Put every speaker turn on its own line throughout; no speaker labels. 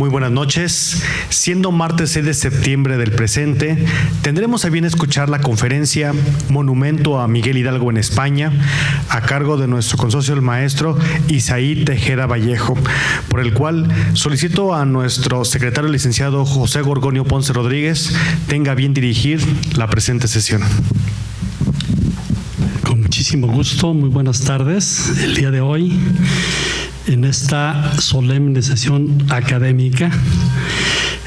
Muy buenas noches. Siendo martes 6 de septiembre del presente, tendremos a bien escuchar la conferencia Monumento a Miguel Hidalgo en España, a cargo de nuestro consocio el maestro Isaí Tejeda Vallejo, por el cual solicito a nuestro secretario licenciado José Gorgonio Ponce Rodríguez tenga bien dirigir la presente sesión.
Con muchísimo gusto, muy buenas tardes. El día de hoy, en esta solemne sesión académica,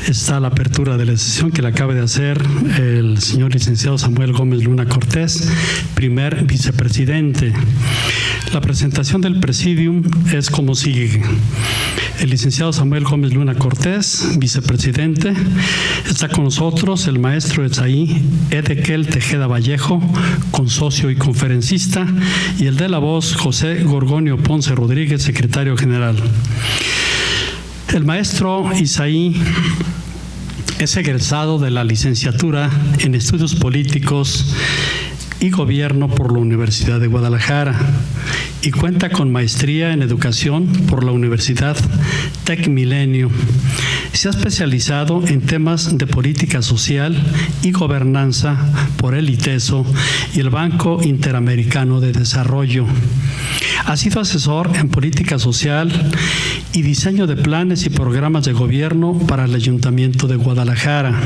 está la apertura de la sesión que le acaba de hacer el señor licenciado Samuel Gómez Luna Cortés, primer vicepresidente. La presentación del presidium es como sigue. El licenciado Samuel Gómez Luna Cortés, vicepresidente. Está con nosotros el maestro Isaí Edequel Tejeda Vallejo, consocio y conferencista, y el de la voz, José Gorgonio Ponce Rodríguez, secretario general. El maestro Isaí es egresado de la licenciatura en Estudios Políticos y Gobierno por la Universidad de Guadalajara y cuenta con maestría en Educación por la Universidad Tec Milenio. Se ha especializado en temas de política social y gobernanza por el ITESO y el Banco Interamericano de Desarrollo. Ha sido asesor en política social y diseño de planes y programas de gobierno para el Ayuntamiento de Guadalajara.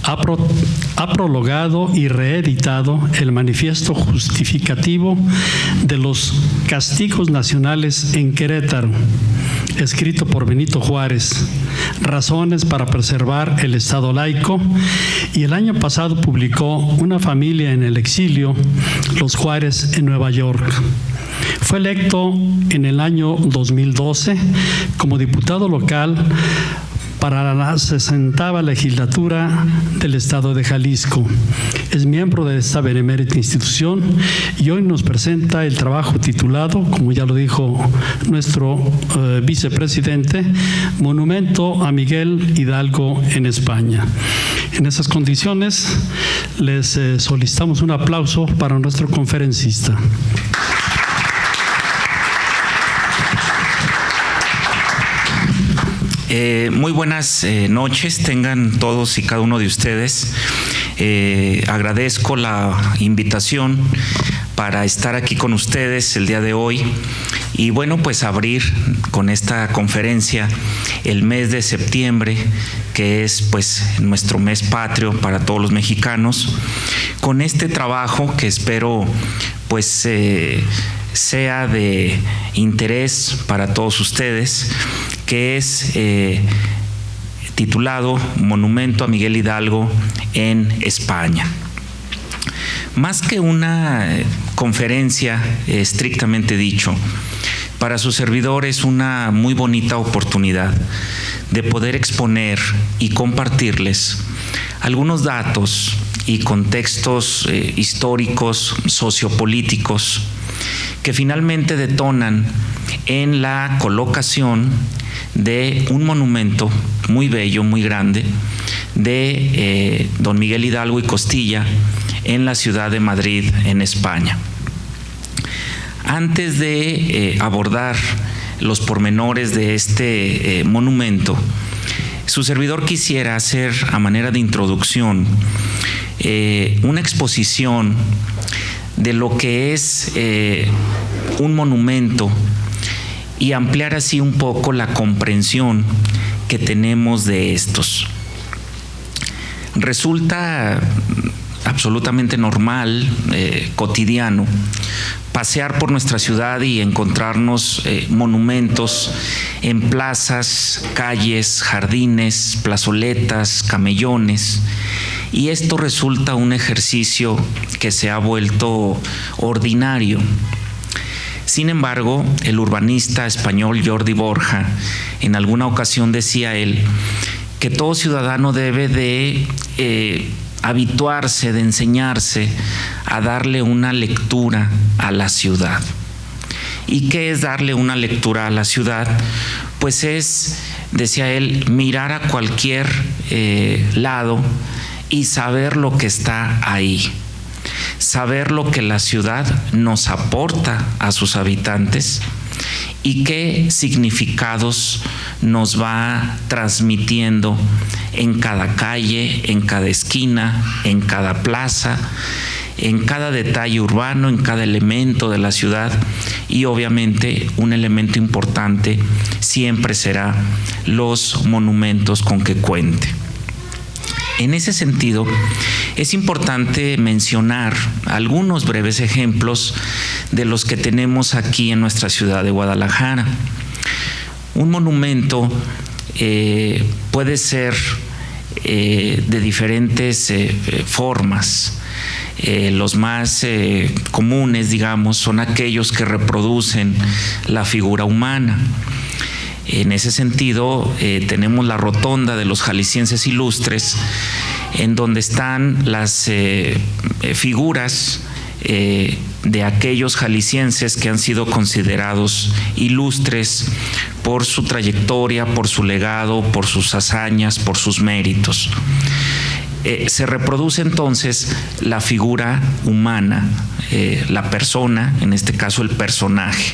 Ha prologado y reeditado el manifiesto justificativo de los castigos nacionales en Querétaro, escrito por Benito Juárez, Razones para preservar el Estado laico, y el año pasado publicó Una familia en el exilio, Los Juárez en Nueva York. Fue electo en el año 2012 como diputado local para la 60ª legislatura del Estado de Jalisco. Es miembro de esta benemérita institución y hoy nos presenta el trabajo titulado, como ya lo dijo nuestro vicepresidente, Monumento a Miguel Hidalgo en España. En esas condiciones, les solicitamos un aplauso para nuestro conferencista.
Muy buenas noches tengan todos y cada uno de ustedes. Agradezco la invitación para estar aquí con ustedes el día de hoy y bueno, pues abrir con esta conferencia el mes de septiembre, que es pues nuestro mes patrio para todos los mexicanos, con este trabajo que espero pues sea de interés para todos ustedes, que es titulado Monumento a Miguel Hidalgo en España. Más que una conferencia estrictamente dicho, para su servidor es una muy bonita oportunidad de poder exponer y compartirles algunos datos y contextos históricos, sociopolíticos, que finalmente detonan en la colocación de un monumento muy bello, muy grande, de don Miguel Hidalgo y Costilla en la ciudad de Madrid, en España. Antes de abordar los pormenores de este monumento, su servidor quisiera hacer a manera de introducción una exposición de lo que es un monumento y ampliar así un poco la comprensión que tenemos de estos. Resulta absolutamente normal, cotidiano, pasear por nuestra ciudad y encontrarnos monumentos en plazas, calles, jardines, plazoletas, camellones, y esto resulta un ejercicio que se ha vuelto ordinario. Sin embargo, el urbanista español Jordi Borja, en alguna ocasión decía él, que todo ciudadano debe de habituarse, de enseñarse a darle una lectura a la ciudad. ¿Y qué es darle una lectura a la ciudad? Pues es, decía él, mirar a cualquier lado y saber lo que está ahí. Saber lo que la ciudad nos aporta a sus habitantes y qué significados nos va transmitiendo en cada calle, en cada esquina, en cada plaza, en cada detalle urbano, en cada elemento de la ciudad, y obviamente un elemento importante siempre será los monumentos con que cuente. En ese sentido, es importante mencionar algunos breves ejemplos de los que tenemos aquí en nuestra ciudad de Guadalajara. Un monumento puede ser de diferentes formas. Los más comunes, digamos, son aquellos que reproducen la figura humana. En ese sentido, tenemos la rotonda de los jaliscienses ilustres, en donde están las figuras de aquellos jaliscienses que han sido considerados ilustres por su trayectoria, por su legado, por sus hazañas, por sus méritos. Se reproduce entonces la figura humana, la persona, en este caso el personaje.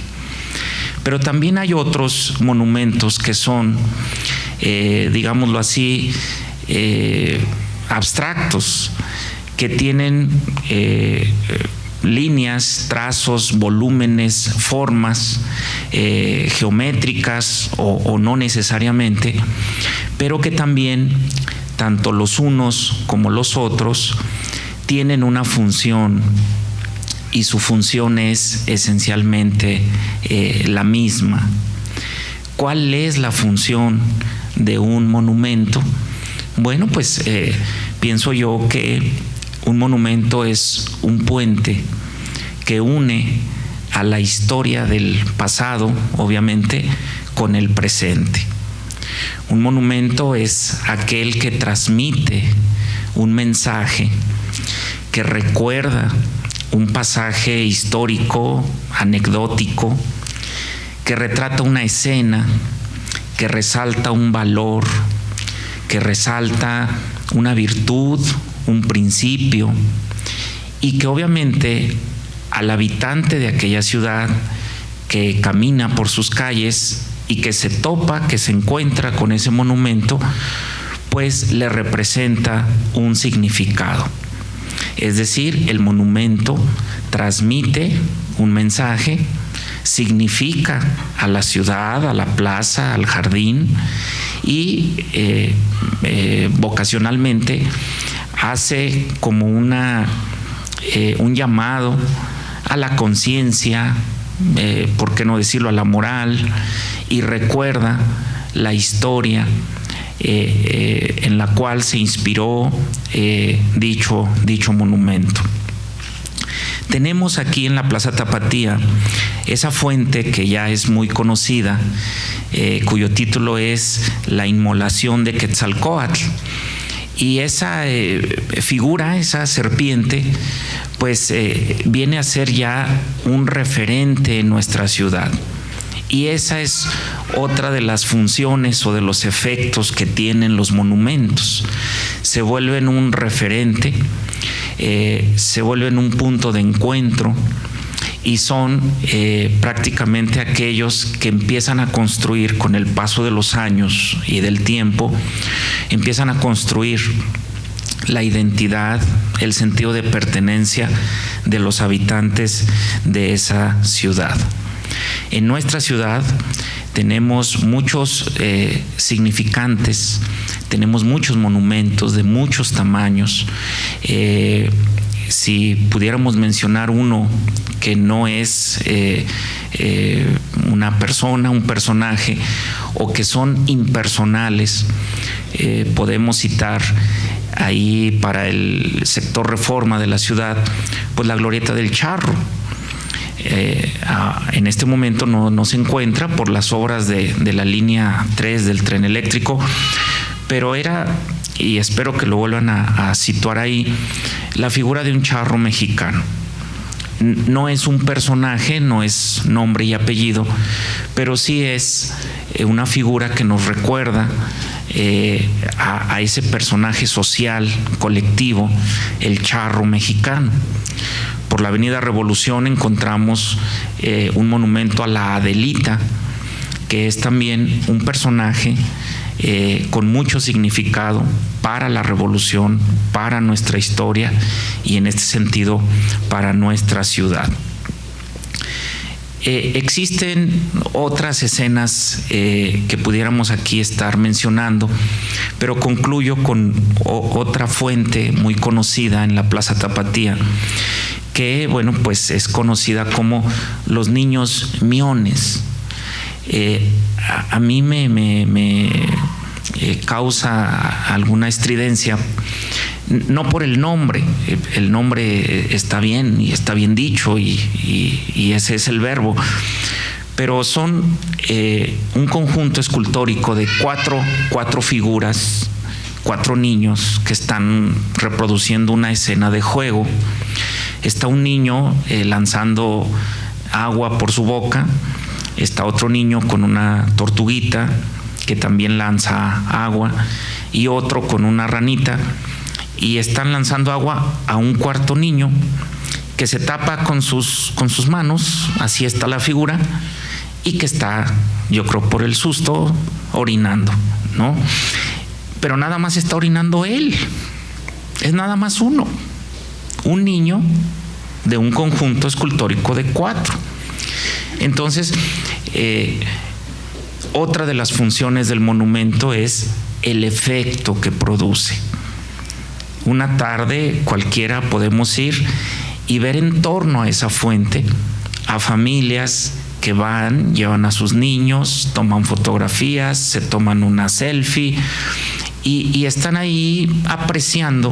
Pero también hay otros monumentos que son, digámoslo así, abstractos, que tienen líneas, trazos, volúmenes, formas geométricas o no necesariamente, pero que también tanto los unos como los otros tienen una función, y su función es esencialmente la misma. ¿Cuál es la función de un monumento? Bueno, pues pienso yo que un monumento es un puente que une a la historia del pasado, obviamente, con el presente. Un monumento es aquel que transmite un mensaje, que recuerda un pasaje histórico, anecdótico, que retrata una escena, que resalta un valor, que resalta una virtud, un principio, y que obviamente al habitante de aquella ciudad que camina por sus calles y que se topa, que se encuentra con ese monumento, pues le representa un significado. Es decir, el monumento transmite un mensaje, significa a la ciudad, a la plaza, al jardín, y vocacionalmente hace como un llamado a la conciencia, por qué no decirlo, a la moral, y recuerda la historia en la cual se inspiró dicho monumento. Tenemos aquí en la Plaza Tapatía esa fuente que ya es muy conocida, cuyo título es La Inmolación de Quetzalcóatl. Y esa figura, esa serpiente, pues viene a ser ya un referente en nuestra ciudad. Y esa es otra de las funciones o de los efectos que tienen los monumentos. Se vuelven un referente, se vuelven un punto de encuentro, y son prácticamente aquellos que empiezan a construir con el paso de los años y del tiempo, empiezan a construir la identidad, el sentido de pertenencia de los habitantes de esa ciudad. En nuestra ciudad tenemos muchos significantes, tenemos muchos monumentos de muchos tamaños. Si pudiéramos mencionar uno que no es una persona, un personaje, o que son impersonales, podemos citar ahí para el sector Reforma de la ciudad, pues la Glorieta del Charro. En este momento no se encuentra por las obras de la línea 3 del tren eléctrico, pero era, y espero que lo vuelvan a situar ahí, la figura de un charro mexicano. No es un personaje, no es nombre y apellido, pero sí es una figura que nos recuerda a ese personaje social, colectivo, el charro mexicano. Por la Avenida Revolución encontramos un monumento a la Adelita, que es también un personaje con mucho significado para la revolución, para nuestra historia y en este sentido para nuestra ciudad. Existen otras escenas que pudiéramos aquí estar mencionando, pero concluyo con otra fuente muy conocida en la Plaza Tapatía, que bueno, pues es conocida como los niños miones. A mí me causa alguna estridencia, no por el nombre está bien y está bien dicho y ese es el verbo, pero son un conjunto escultórico de cuatro figuras, 4 niños que están reproduciendo una escena de juego. Está un niño lanzando agua por su boca, está otro niño con una tortuguita que también lanza agua y otro con una ranita, y están lanzando agua a un cuarto niño que se tapa con sus manos, así está la figura, y que está, yo creo por el susto, orinando, ¿no? Pero nada más está orinando él, es nada más uno, un niño de un conjunto escultórico de 4. Entonces, otra de las funciones del monumento es el efecto que produce. Una tarde cualquiera podemos ir y ver en torno a esa fuente a familias que van, llevan a sus niños, toman fotografías, se toman una selfie y están ahí apreciando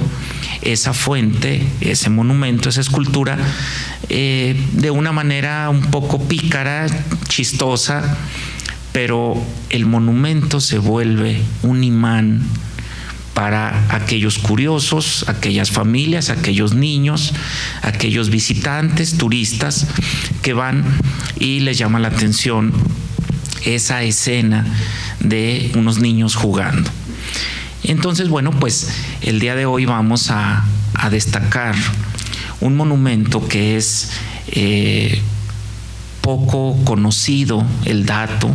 esa fuente, ese monumento, esa escultura, de una manera un poco pícara, chistosa, pero el monumento se vuelve un imán para aquellos curiosos, aquellas familias, aquellos niños, aquellos visitantes, turistas que van y les llama la atención esa escena de unos niños jugando. Entonces, bueno, pues el día de hoy vamos a destacar un monumento que es poco conocido, el dato,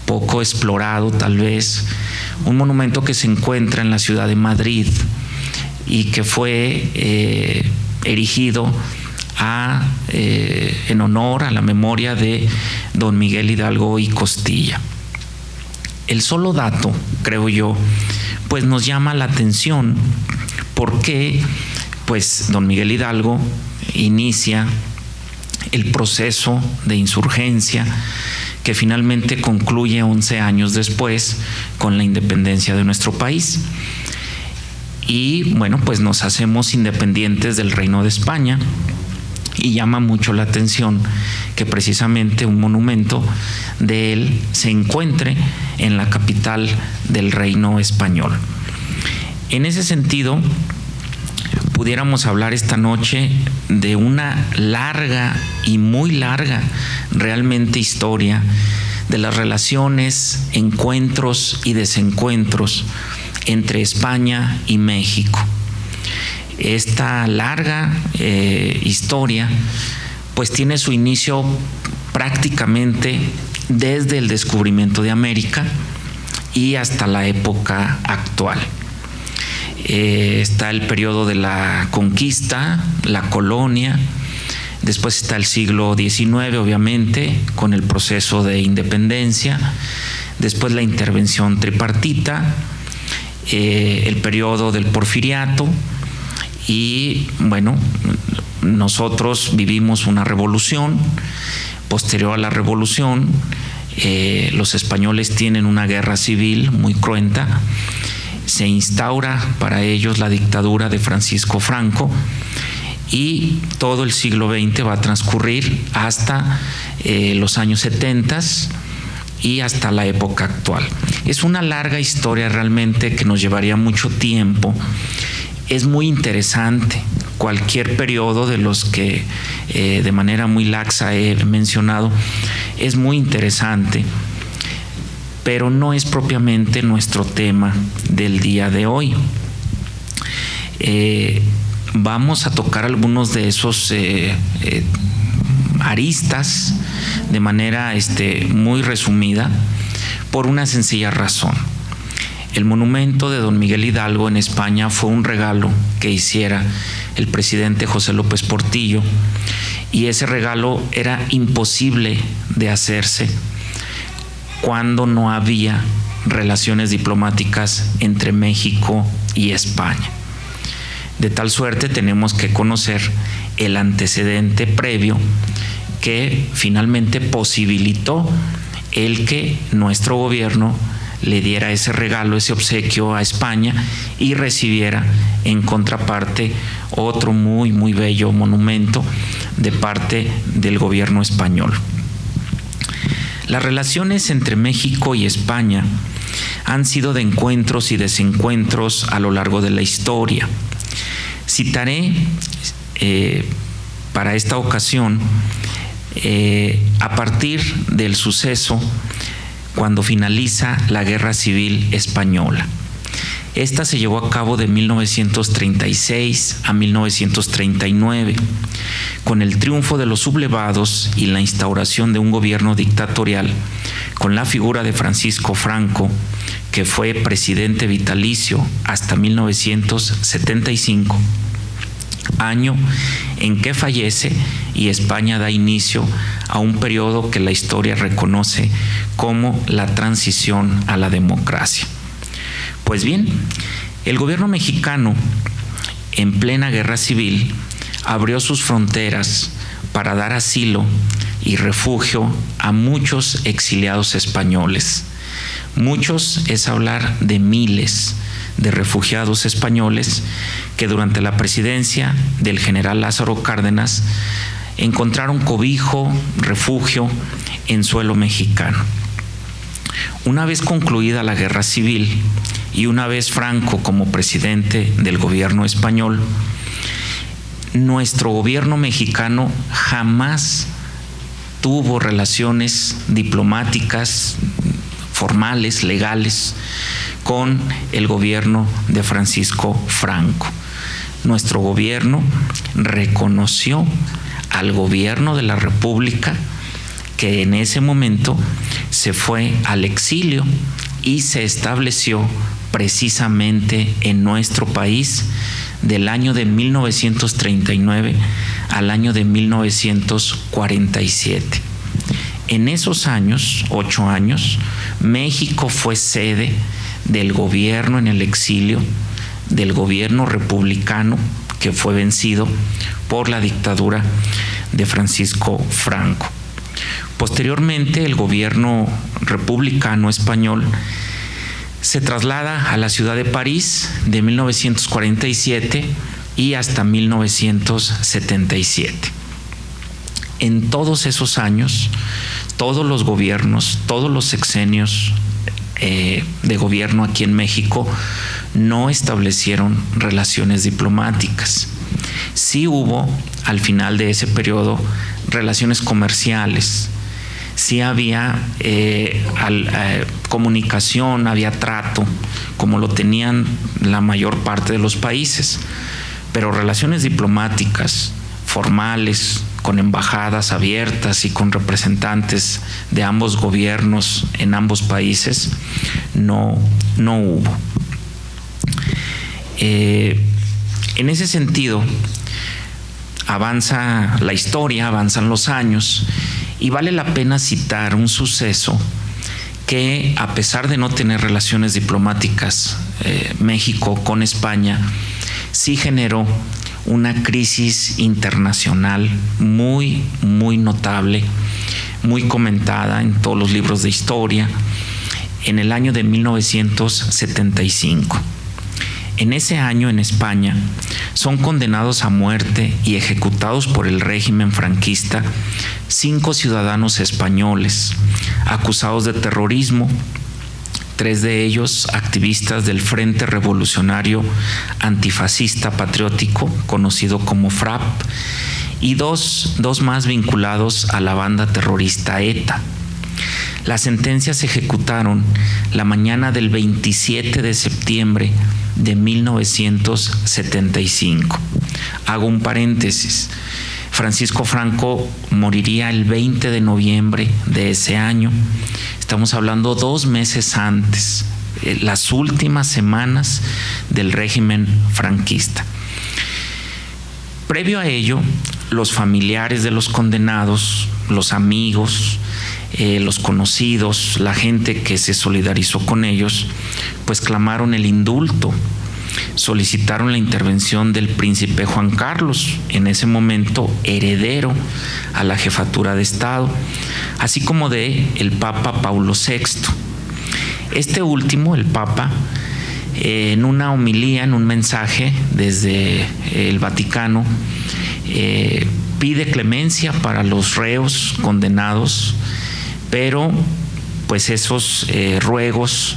poco explorado tal vez, un monumento que se encuentra en la ciudad de Madrid y que fue erigido en honor a la memoria de don Miguel Hidalgo y Costilla. El solo dato, creo yo, pues nos llama la atención porque pues don Miguel Hidalgo inicia el proceso de insurgencia que finalmente concluye 11 años después con la independencia de nuestro país. Y bueno, pues nos hacemos independientes del Reino de España y llama mucho la atención que precisamente un monumento de él se encuentre en la capital del Reino Español. En ese sentido, pudiéramos hablar esta noche de una larga y muy larga realmente historia de las relaciones, encuentros y desencuentros entre España y México. Esta larga historia pues tiene su inicio prácticamente desde el descubrimiento de América y hasta la época actual. Está el periodo de la conquista, la colonia, después está el siglo XIX, obviamente, con el proceso de independencia, después la intervención tripartita, el periodo del porfiriato y, bueno, nosotros vivimos una revolución. Posterior a la revolución, los españoles tienen una guerra civil muy cruenta. Se instaura para ellos la dictadura de Francisco Franco y todo el siglo XX va a transcurrir hasta los años 70 y hasta la época actual. Es una larga historia realmente que nos llevaría mucho tiempo. Es muy interesante. Cualquier periodo de los que de manera muy laxa he mencionado es muy interesante, pero no es propiamente nuestro tema del día de hoy. Vamos a tocar algunos de esos aristas de manera muy resumida, por una sencilla razón. El monumento de don Miguel Hidalgo en España fue un regalo que hiciera el presidente José López Portillo, y ese regalo era imposible de hacerse cuando no había relaciones diplomáticas entre México y España. De tal suerte tenemos que conocer el antecedente previo que finalmente posibilitó el que nuestro gobierno le diera ese regalo, ese obsequio a España, y recibiera en contraparte otro muy, muy bello monumento de parte del gobierno español. Las relaciones entre México y España han sido de encuentros y desencuentros a lo largo de la historia. Citaré para esta ocasión a partir del suceso cuando finaliza la Guerra Civil Española. Esta se llevó a cabo de 1936 a 1939, con el triunfo de los sublevados y la instauración de un gobierno dictatorial, con la figura de Francisco Franco, que fue presidente vitalicio hasta 1975, año en que fallece, y España da inicio a un periodo que la historia reconoce como la transición a la democracia. Pues bien, el gobierno mexicano, en plena guerra civil, abrió sus fronteras para dar asilo y refugio a muchos exiliados españoles. Muchos es hablar de miles de refugiados españoles que durante la presidencia del general Lázaro Cárdenas encontraron cobijo, refugio en suelo mexicano. Una vez concluida la guerra civil y una vez Franco como presidente del gobierno español, nuestro gobierno mexicano jamás tuvo relaciones diplomáticas, formales, legales, con el gobierno de Francisco Franco. Nuestro gobierno reconoció al gobierno de la República, que en ese momento se fue al exilio y se estableció precisamente en nuestro país del año de 1939 al año de 1947. En esos años, 8 años, México fue sede del gobierno en el exilio, del gobierno republicano que fue vencido por la dictadura de Francisco Franco. Posteriormente, el gobierno republicano español se traslada a la ciudad de París de 1947 y hasta 1977. En todos esos años, todos los gobiernos, todos los sexenios de gobierno aquí en México no establecieron relaciones diplomáticas. Sí hubo, al final de ese periodo, relaciones comerciales. Sí había comunicación, había trato, como lo tenían la mayor parte de los países, pero relaciones diplomáticas formales, con embajadas abiertas y con representantes de ambos gobiernos en ambos países, no hubo. En ese sentido, avanza la historia, avanzan los años, y vale la pena citar un suceso que, a pesar de no tener relaciones diplomáticas México con España, sí generó una crisis internacional muy, muy notable, muy comentada en todos los libros de historia, en el año de 1975. En ese año, en España, son condenados a muerte y ejecutados por el régimen franquista 5 ciudadanos españoles acusados de terrorismo, 3 de ellos activistas del Frente Revolucionario Antifascista Patriótico, conocido como FRAP, y dos más vinculados a la banda terrorista ETA. Las sentencias se ejecutaron la mañana del 27 de septiembre de 1975. Hago un paréntesis. Francisco Franco moriría el 20 de noviembre de ese año. Estamos hablando 2 meses antes, las últimas semanas del régimen franquista. Previo a ello, los familiares de los condenados, los amigos, los conocidos, la gente que se solidarizó con ellos, pues clamaron el indulto, solicitaron la intervención del príncipe Juan Carlos, en ese momento heredero a la jefatura de Estado, así como de el Papa Paulo VI. Este último, el Papa, en una homilía, en un mensaje desde el Vaticano, pide clemencia para los reos condenados, pero pues esos ruegos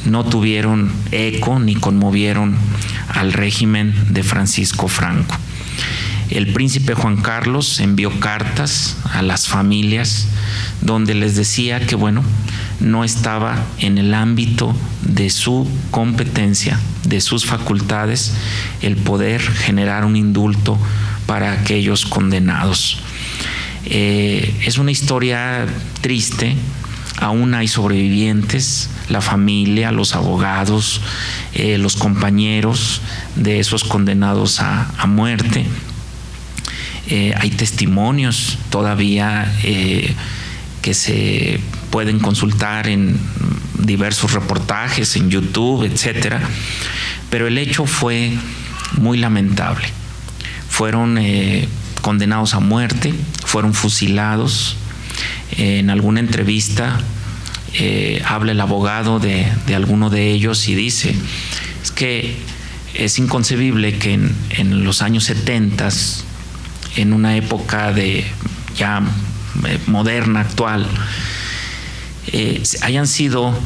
no tuvieron eco ni conmovieron al régimen de Francisco Franco. El príncipe Juan Carlos envió cartas a las familias donde les decía que no estaba en el ámbito de su competencia, de sus facultades, el poder generar un indulto para aquellos condenados. Es una historia triste, aún hay sobrevivientes, la familia, los abogados, los compañeros de esos condenados a muerte. Hay testimonios todavía que se pueden consultar en diversos reportajes, en YouTube, etcétera. Pero el hecho fue muy lamentable. Fueron condenados a muerte, fueron fusilados. En alguna entrevista habla el abogado de alguno de ellos y dice: es que es inconcebible que en los años 70, en una época de ya moderna, actual, hayan sido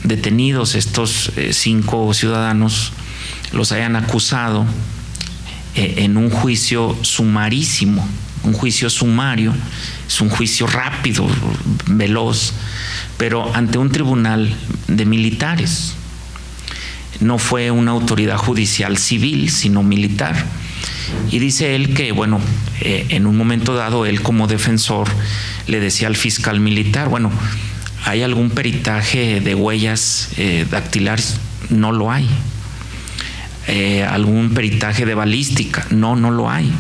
detenidos estos 5 ciudadanos, los hayan acusado en un juicio sumarísimo. Un juicio sumario es un juicio rápido, veloz, pero ante un tribunal de militares. No fue una autoridad judicial civil, sino militar. Y dice él que, en un momento dado, él como defensor le decía al fiscal militar: ¿hay algún peritaje de huellas dactilares? No lo hay. ¿Algún peritaje de balística? No lo hay.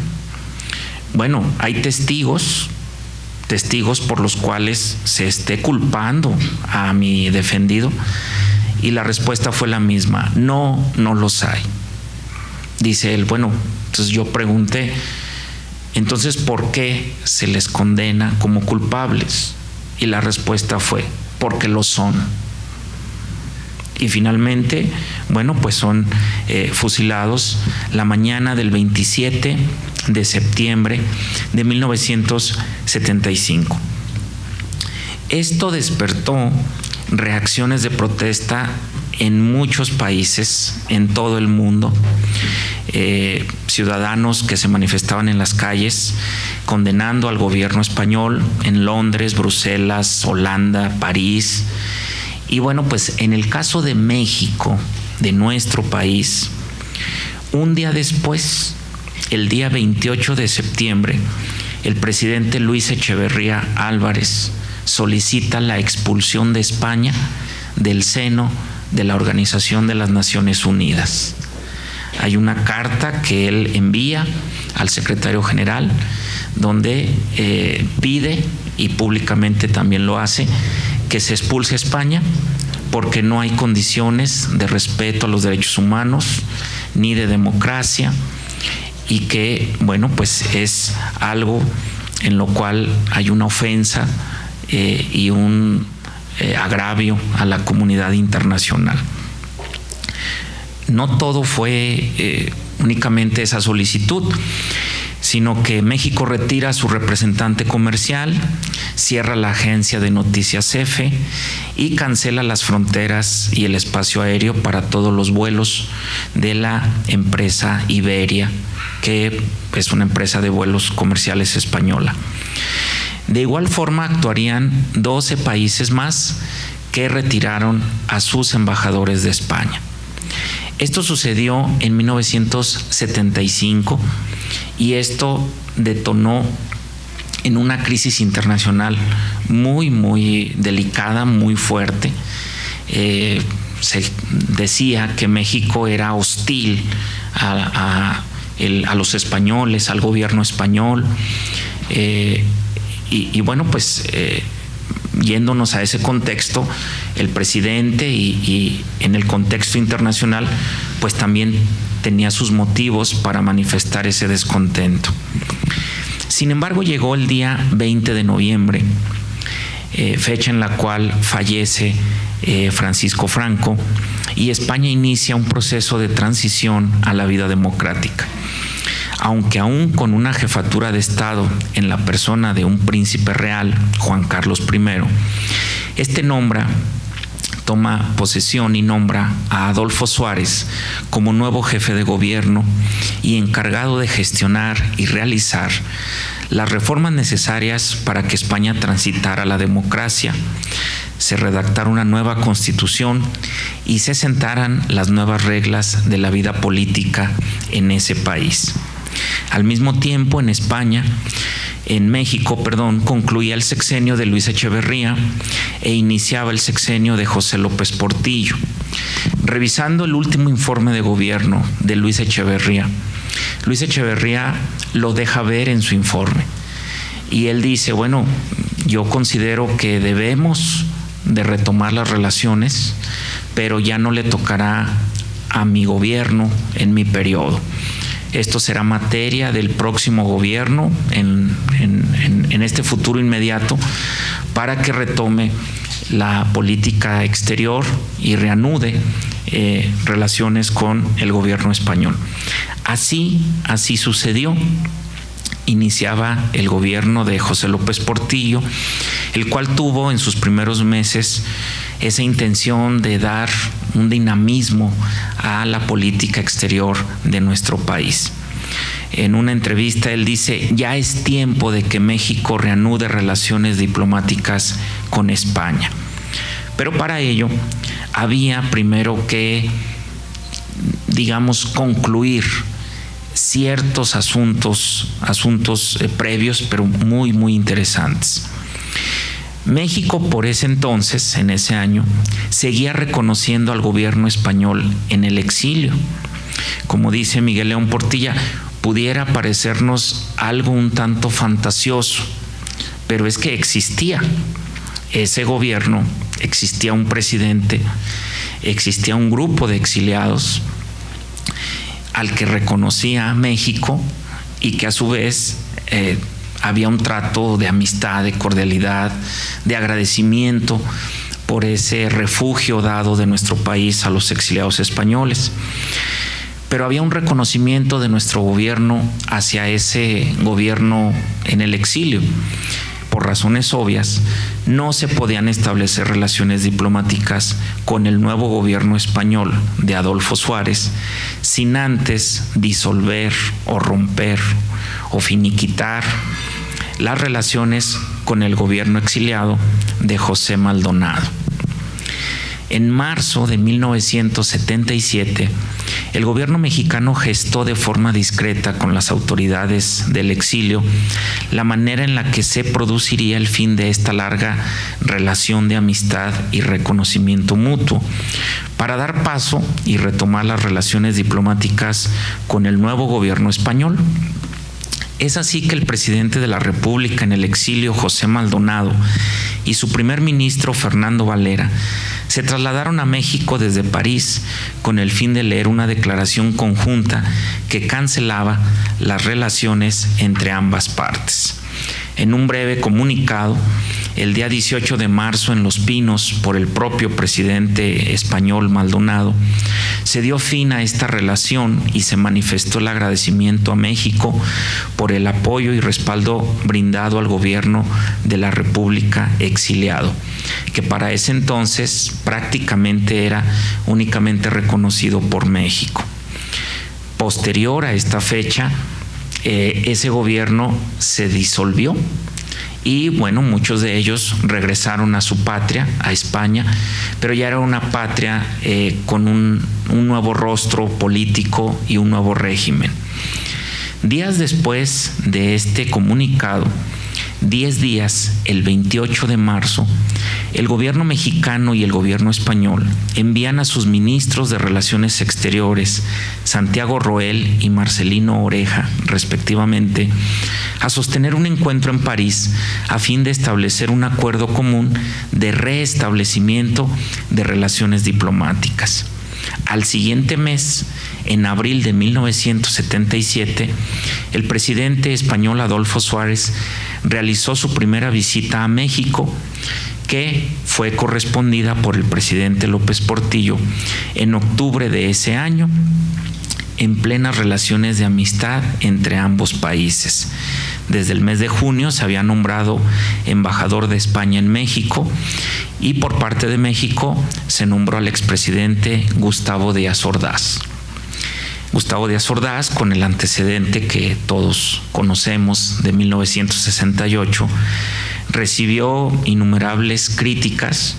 Hay testigos por los cuales se esté culpando a mi defendido. Y la respuesta fue la misma: no los hay. Dice él: entonces yo pregunté, entonces ¿por qué se les condena como culpables? Y la respuesta fue: porque lo son. Y finalmente, pues son fusilados la mañana del 27 de septiembre de 1975. Esto despertó reacciones de protesta en muchos países, en todo el mundo. Ciudadanos que se manifestaban en las calles condenando al gobierno español en Londres, Bruselas, Holanda, París. Y en el caso de México, de nuestro país, un día después, el día 28 de septiembre, el presidente Luis Echeverría Álvarez solicita la expulsión de España del seno de la Organización de las Naciones Unidas. Hay una carta que él envía al secretario general donde pide, y públicamente también lo hace, que se expulse a España porque no hay condiciones de respeto a los derechos humanos ni de democracia, y que es algo en lo cual hay una ofensa y un agravio a la comunidad internacional. No todo fue únicamente esa solicitud, sino que México retira a su representante comercial, cierra la agencia de noticias EFE y cancela las fronteras y el espacio aéreo para todos los vuelos de la empresa Iberia, que es una empresa de vuelos comerciales española. De igual forma actuarían 12 países más que retiraron a sus embajadores de España. Esto sucedió en 1975 y esto detonó en una crisis internacional muy delicada, muy fuerte. Se decía que México era hostil a los españoles, al gobierno español, y bueno, pues yéndonos a ese contexto, el presidente y en el contexto internacional, pues también tenía sus motivos para manifestar ese descontento. Sin embargo, llegó el día 20 de noviembre, fecha en la cual fallece Francisco Franco, y España inicia un proceso de transición a la vida democrática. Aunque aún con una jefatura de Estado en la persona de un príncipe real, Juan Carlos I, este toma posesión y nombra a Adolfo Suárez como nuevo jefe de gobierno y encargado de gestionar y realizar las reformas necesarias para que España transitara a la democracia, se redactara una nueva constitución y se sentaran las nuevas reglas de la vida política en ese país. Al mismo tiempo, en México, concluía el sexenio de Luis Echeverría e iniciaba el sexenio de José López Portillo. Revisando el último informe de gobierno de Luis Echeverría lo deja ver en su informe y él dice, bueno, yo considero que debemos de retomar las relaciones, pero ya no le tocará a mi gobierno en mi periodo. Esto será materia del próximo gobierno en este futuro inmediato para que retome la política exterior y reanude relaciones con el gobierno español. Así sucedió. Iniciaba el gobierno de José López Portillo, el cual tuvo en sus primeros meses esa intención de dar un dinamismo a la política exterior de nuestro país. En una entrevista él dice, ya es tiempo de que México reanude relaciones diplomáticas con España. Pero para ello había primero que, concluir ciertos asuntos previos, pero muy interesantes. México por ese entonces, en ese año, seguía reconociendo al gobierno español en el exilio. Como dice Miguel León Portilla, pudiera parecernos algo un tanto fantasioso, pero es que existía ese gobierno, existía un presidente, existía un grupo de exiliados al que reconocía México y que a su vez había un trato de amistad, de cordialidad, de agradecimiento por ese refugio dado de nuestro país a los exiliados españoles. Pero había un reconocimiento de nuestro gobierno hacia ese gobierno en el exilio. Por razones obvias, no se podían establecer relaciones diplomáticas con el nuevo gobierno español de Adolfo Suárez sin antes disolver o romper o finiquitar las relaciones con el gobierno exiliado de José Maldonado. En marzo de 1977, el gobierno mexicano gestó de forma discreta con las autoridades del exilio la manera en la que se produciría el fin de esta larga relación de amistad y reconocimiento mutuo, para dar paso y retomar las relaciones diplomáticas con el nuevo gobierno español. Es así que el presidente de la República en el exilio, José Maldonado, y su primer ministro, Fernando Valera, se trasladaron a México desde París con el fin de leer una declaración conjunta que cancelaba las relaciones entre ambas partes. En un breve comunicado, el día 18 de marzo en Los Pinos, por el propio presidente español Maldonado, se dio fin a esta relación y se manifestó el agradecimiento a México por el apoyo y respaldo brindado al gobierno de la República exiliado, que para ese entonces prácticamente era únicamente reconocido por México. Posterior a esta fecha, ese gobierno se disolvió y bueno, muchos de ellos regresaron a su patria, a España, pero ya era una patria con un nuevo rostro político y un nuevo régimen. Días después de este comunicado, 10 días, el 28 de marzo, el gobierno mexicano y el gobierno español envían a sus ministros de Relaciones Exteriores, Santiago Roel y Marcelino Oreja, respectivamente, a sostener un encuentro en París a fin de establecer un acuerdo común de restablecimiento de relaciones diplomáticas. Al siguiente mes, en abril de 1977, el presidente español Adolfo Suárez realizó su primera visita a México, que fue correspondida por el presidente López Portillo en octubre de ese año, en plenas relaciones de amistad entre ambos países. Desde el mes de junio se había nombrado embajador de España en México, y por parte de México se nombró al expresidente Gustavo Díaz Ordaz. Gustavo Díaz Ordaz, con el antecedente que todos conocemos de 1968, recibió innumerables críticas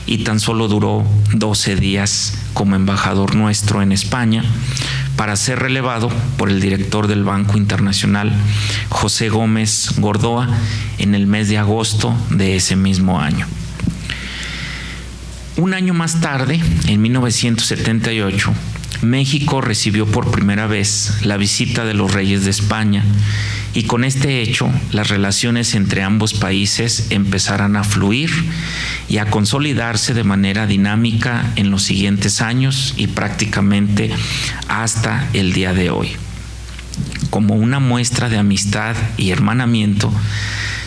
y tan solo duró 12 días como embajador nuestro en España, para ser relevado por el director del Banco Internacional, José Gómez Gordoa, en el mes de agosto de ese mismo año. Un año más tarde, en 1978, México recibió por primera vez la visita de los reyes de España, y con este hecho las relaciones entre ambos países empezarán a fluir y a consolidarse de manera dinámica en los siguientes años y prácticamente hasta el día de hoy. Como una muestra de amistad y hermanamiento,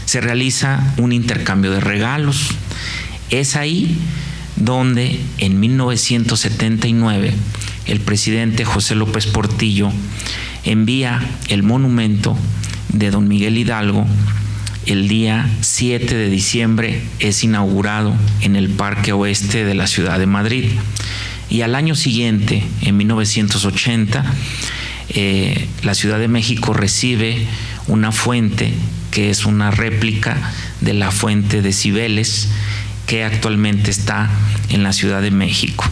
se realiza un intercambio de regalos. Es ahí donde en 1979 el presidente José López Portillo envía el monumento de don Miguel Hidalgo. El día 7 de diciembre es inaugurado en el Parque Oeste de la ciudad de Madrid, y al año siguiente, en 1980, la Ciudad de México recibe una fuente que es una réplica de la fuente de Cibeles, que actualmente está en la Ciudad de México.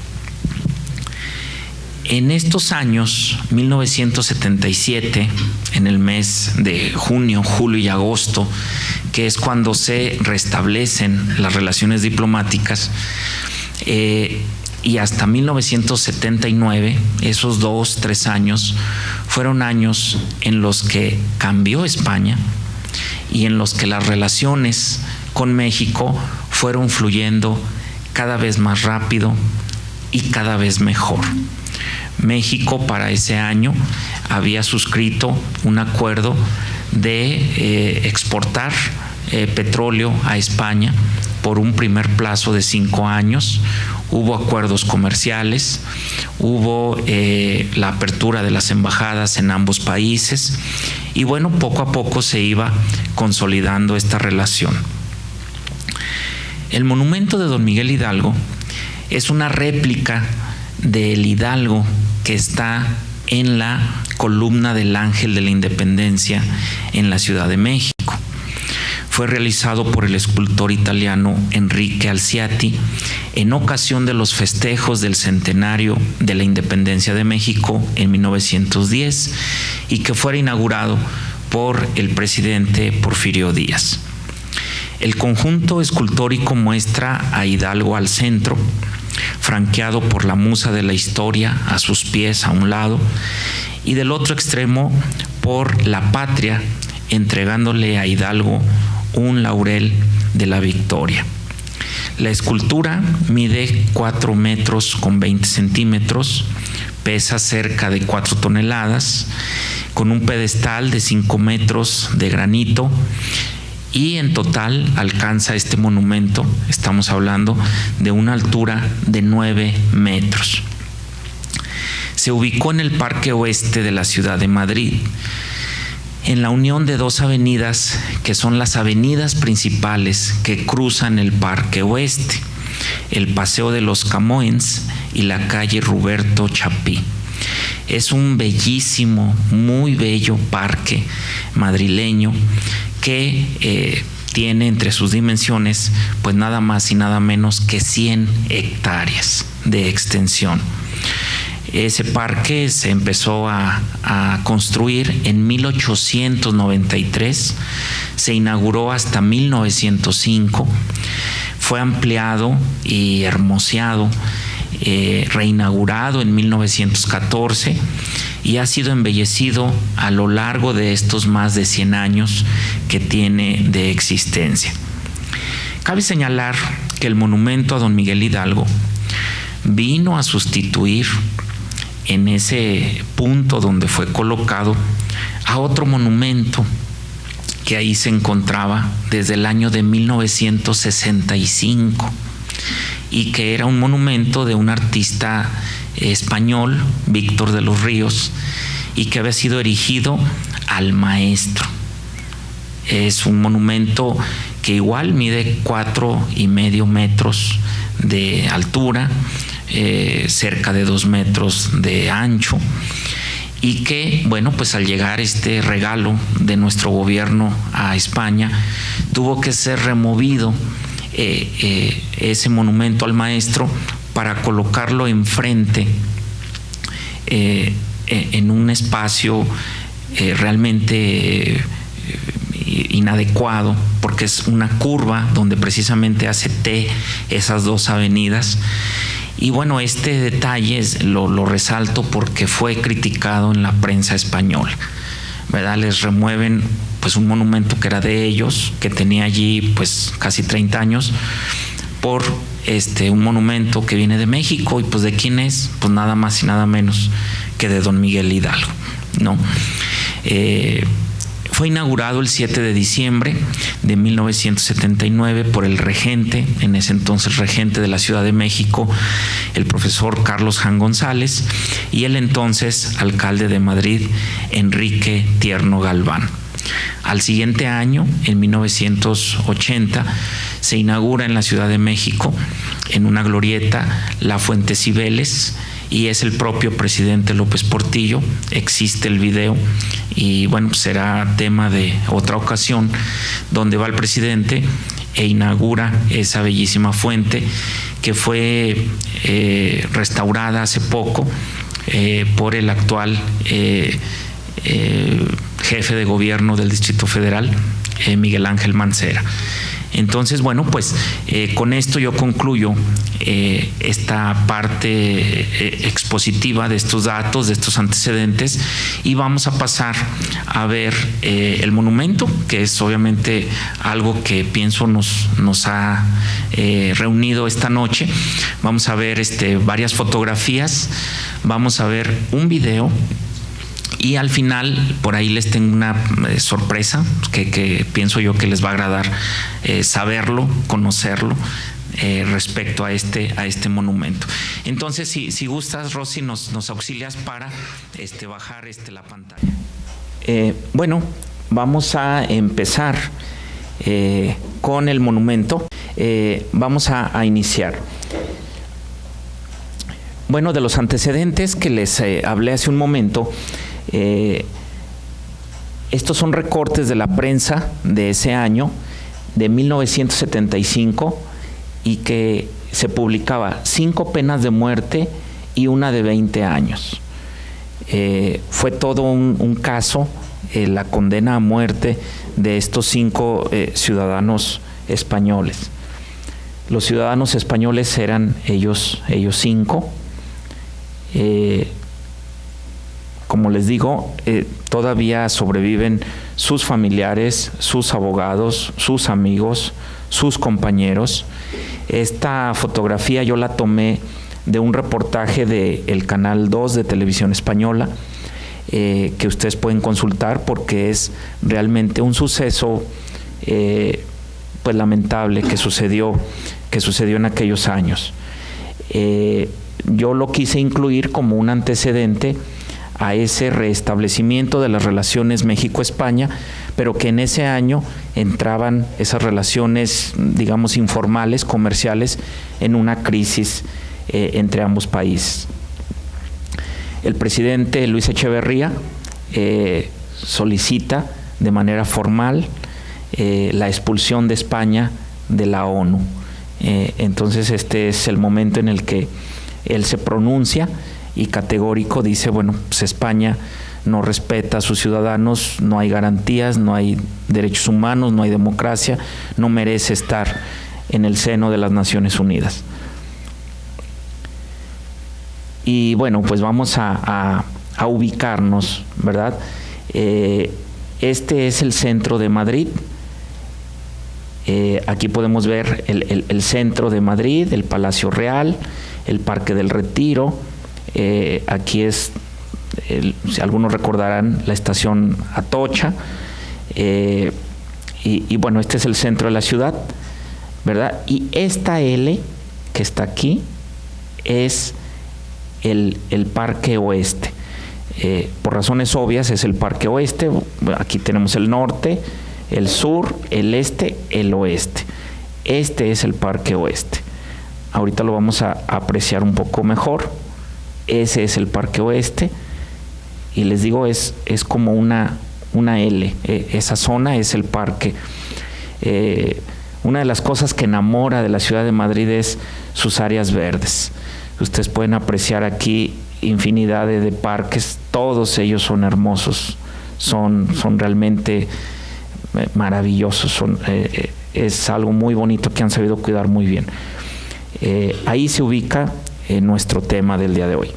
En estos años, 1977, en el mes de junio, julio y agosto, que es cuando se restablecen las relaciones diplomáticas, y hasta 1979, esos 2-3 años, fueron años en los que cambió España y en los que las relaciones con México fueron fluyendo cada vez más rápido y cada vez mejor. México para ese año había suscrito un acuerdo de exportar petróleo a España por un primer plazo de 5 años. Hubo acuerdos comerciales, hubo la apertura de las embajadas en ambos países, y bueno, poco a poco se iba consolidando esta relación. El monumento de don Miguel Hidalgo es una réplica del Hidalgo que está en la columna del Ángel de la Independencia en la Ciudad de México. Fue realizado por el escultor italiano Enrique Alciati en ocasión de los festejos del centenario de la Independencia de México en 1910, y que fuera inaugurado por el presidente Porfirio Díaz. El conjunto escultórico muestra a Hidalgo al centro, franqueado por la musa de la historia a sus pies a un lado, y del otro extremo por la patria, entregándole a Hidalgo un laurel de la victoria. La escultura mide 4 metros con 20 centímetros, pesa cerca de 4 toneladas, con un pedestal de 5 metros de granito, y en total alcanza este monumento, estamos hablando de una altura de 9 metros. Se ubicó en el Parque Oeste de la ciudad de Madrid, en la unión de 2 avenidas que son las avenidas principales que cruzan el Parque Oeste, el Paseo de los Camoens y la calle Roberto Chapí. Es un bellísimo, muy bello parque madrileño que tiene entre sus dimensiones pues nada más y nada menos que 100 hectáreas de extensión. Ese parque se empezó a construir en 1893, se inauguró hasta 1905, fue ampliado y hermoseado, reinaugurado en 1914 y ha sido embellecido a lo largo de estos más de 100 años que tiene de existencia. Cabe señalar que el monumento a don Miguel Hidalgo vino a sustituir en ese punto donde fue colocado a otro monumento que ahí se encontraba desde el año de 1965 y que era un monumento de un artista español, Víctor de los Ríos, y que había sido erigido al maestro. Es un monumento que igual mide 4,5 metros de altura, cerca de 2 metros de ancho, y que, bueno, pues al llegar este regalo de nuestro gobierno a España, tuvo que ser removido ese monumento al maestro para colocarlo enfrente en un espacio realmente inadecuado, porque es una curva donde precisamente hace T esas dos avenidas. Y bueno, este detalle lo resalto porque fue criticado en la prensa española, ¿verdad? Les remueven pues un monumento que era de ellos, que tenía allí pues casi 30 años, por un monumento que viene de México. Y pues ¿de quién es? Pues nada más y nada menos que de don Miguel Hidalgo, ¿no? Fue inaugurado el 7 de diciembre de 1979 por el regente, en ese entonces regente de la Ciudad de México, el profesor Carlos Jan González, y el entonces alcalde de Madrid, Enrique Tierno Galván. Al siguiente año, en 1980, se inaugura en la Ciudad de México, en una glorieta, la Fuente Cibeles, y es el propio presidente López Portillo. Existe el video y bueno, pues será tema de otra ocasión, donde va el presidente e inaugura esa bellísima fuente que fue restaurada hace poco por el actual jefe de gobierno del Distrito Federal, Miguel Ángel Mancera. Entonces, bueno, pues con esto yo concluyo esta parte expositiva de estos datos, de estos antecedentes, y vamos a pasar a ver el monumento, que es obviamente algo que pienso nos ha reunido esta noche. Vamos a ver varias fotografías, vamos a ver un video. Y al final, por ahí les tengo una sorpresa que pienso yo que les va a agradar saberlo, conocerlo respecto a este monumento. Entonces, si gustas, Rosy, nos auxilias para bajar la pantalla. Bueno, vamos a empezar con el monumento. Vamos a iniciar. Bueno, de los antecedentes que les hablé hace un momento, estos son recortes de la prensa de ese año, de 1975, y que se publicaba 5 penas de muerte y una de 20 años. Fue todo un caso, la condena a muerte de estos 5 ciudadanos españoles. Los ciudadanos españoles eran ellos 5. Como les digo, todavía sobreviven sus familiares, sus abogados, sus amigos, sus compañeros. Esta fotografía yo la tomé de un reportaje del Canal 2 de Televisión Española, que ustedes pueden consultar porque es realmente un suceso pues lamentable que sucedió en aquellos años. Yo lo quise incluir como un antecedente a ese restablecimiento de las relaciones México-España, pero que en ese año entraban esas relaciones, digamos, informales, comerciales, en una crisis entre ambos países. El presidente Luis Echeverría solicita de manera formal la expulsión de España de la ONU. Entonces este es el momento en el que él se pronuncia y categórico. Dice, bueno, pues España no respeta a sus ciudadanos, no hay garantías, no hay derechos humanos, no hay democracia, no merece estar en el seno de las Naciones Unidas. Y bueno, pues vamos a ubicarnos, ¿verdad? Este es el centro de Madrid. Aquí podemos ver el centro de Madrid, el Palacio Real, el Parque del Retiro. Aquí es, si algunos recordarán, la estación Atocha. Y bueno, este es el centro de la ciudad, ¿verdad? Y esta L que está aquí es el Parque Oeste. Por razones obvias es el Parque Oeste. Aquí tenemos el norte, el sur, el este, el oeste. Este es el Parque Oeste. Ahorita lo vamos a apreciar un poco mejor. Ese es el Parque Oeste. Y les digo, es como una L. Esa zona es el parque. Una de las cosas que enamora de la ciudad de Madrid es sus áreas verdes. Ustedes pueden apreciar aquí infinidad de parques. Todos ellos son hermosos. Son realmente maravillosos. Es algo muy bonito que han sabido cuidar muy bien. Ahí se ubica nuestro tema del día de hoy.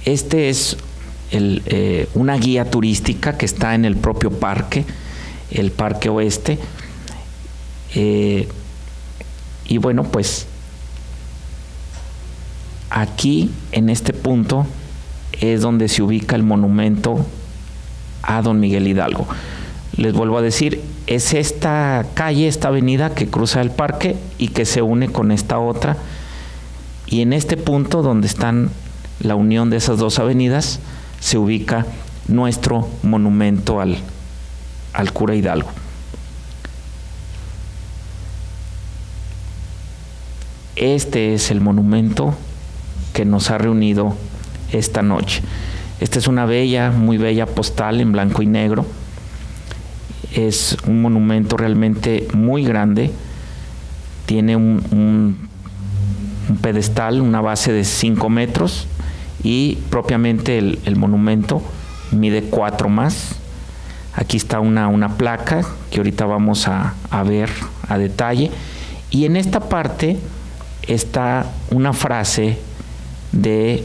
Este es una guía turística que está en el propio parque, el Parque Oeste. Y bueno, pues aquí en este punto es donde se ubica el monumento a don Miguel Hidalgo. Les vuelvo a decir, es esta calle, esta avenida que cruza el parque y que se une con esta otra. Y en este punto donde están la unión de esas dos avenidas se ubica nuestro monumento al cura Hidalgo. Este es el monumento que nos ha reunido esta noche. Esta es una muy bella postal en blanco y negro. Es un monumento realmente muy grande. Tiene un pedestal, una base de 5 metros y propiamente el monumento mide 4 más. Aquí está una placa que ahorita vamos a ver a detalle. Y en esta parte está una frase de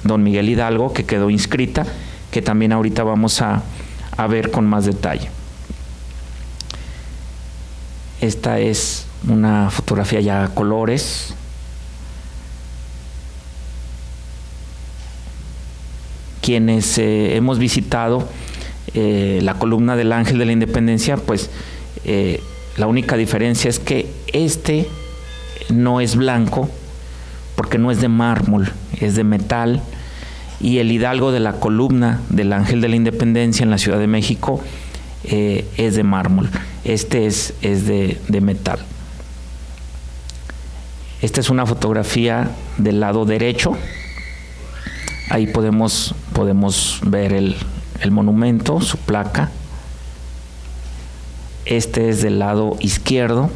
don Miguel Hidalgo que quedó inscrita, que también ahorita vamos a ver con más detalle. Esta es una fotografía ya a colores. Quienes hemos visitado la columna del Ángel de la Independencia, pues la única diferencia es que este no es blanco, porque no es de mármol, es de metal, y el Hidalgo de la columna del Ángel de la Independencia en la Ciudad de México es de mármol. Este es de metal. Esta es una fotografía del lado derecho. Ahí podemos ver el monumento, su placa. Este es del lado izquierdo.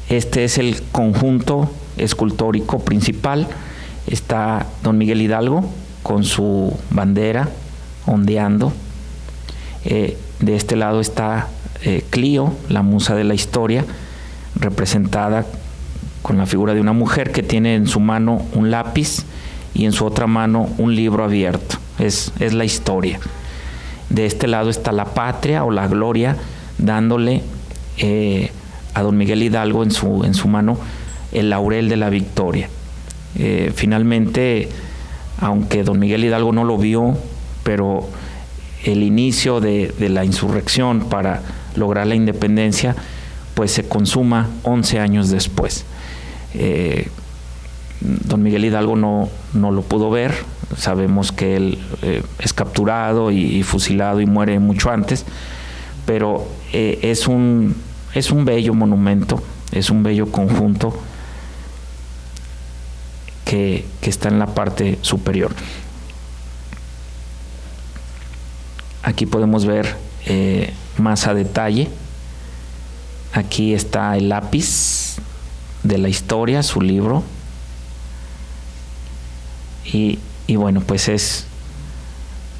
Este es el conjunto escultórico principal. Está don Miguel Hidalgo con su bandera ondeando. De este lado está Clío, la musa de la historia, representada con la figura de una mujer que tiene en su mano un lápiz y en su otra mano un libro abierto. Es la historia. De este lado está la patria o la gloria, dándole a don Miguel Hidalgo en su mano el laurel de la victoria. Finalmente, aunque don Miguel Hidalgo no lo vio, pero el inicio de la insurrección para lograr la independencia, pues se consuma 11 años después. Don Miguel Hidalgo no lo pudo ver. Sabemos que él es capturado y fusilado y muere mucho antes, pero es un bello monumento, es un bello conjunto que está en la parte superior. Aquí podemos ver más a detalle. Aquí está el lápiz de la historia, su libro. Y bueno, pues es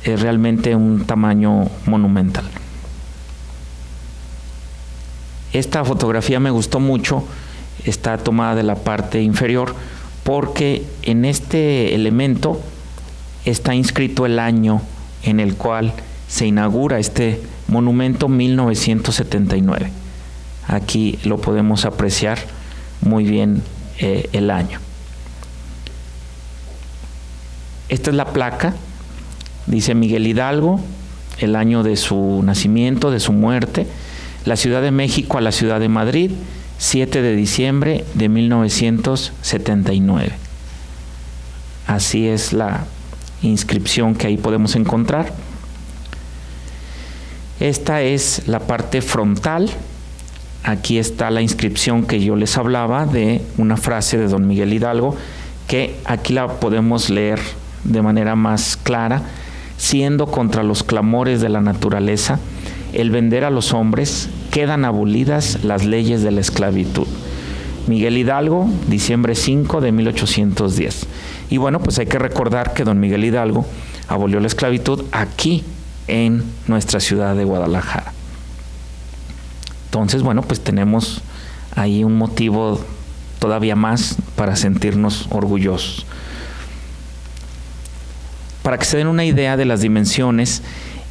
realmente un tamaño monumental. Esta fotografía me gustó mucho, está tomada de la parte inferior, porque en este elemento está inscrito el año en el cual se inaugura este monumento, 1979. Aquí lo podemos apreciar muy bien el año. Esta es la placa, dice Miguel Hidalgo, el año de su nacimiento, de su muerte, la Ciudad de México a la Ciudad de Madrid, 7 de diciembre de 1979. Así es la inscripción que ahí podemos encontrar. Esta es la parte frontal. Aquí está la inscripción que yo les hablaba de una frase de don Miguel Hidalgo, que aquí la podemos leer de manera más clara: siendo contra los clamores de la naturaleza el vender a los hombres, quedan abolidas las leyes de la esclavitud. Miguel Hidalgo, diciembre 5 de 1810. Y bueno, pues hay que recordar que don Miguel Hidalgo abolió la esclavitud aquí en nuestra ciudad de Guadalajara. Entonces, bueno, pues tenemos ahí un motivo todavía más para sentirnos orgullosos. Para que se den una idea de las dimensiones,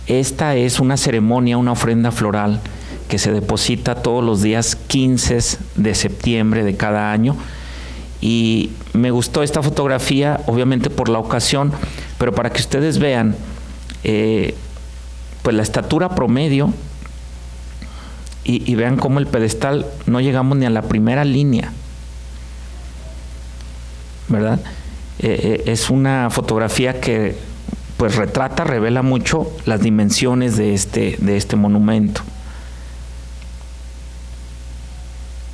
esta es una ceremonia, una ofrenda floral que se deposita todos los días 15 de septiembre de cada año. Y me gustó esta fotografía, obviamente por la ocasión, pero para que ustedes vean pues la estatura promedio y vean cómo el pedestal no llegamos ni a la primera línea, ¿verdad? Es una fotografía que pues retrata, revela mucho las dimensiones de este monumento.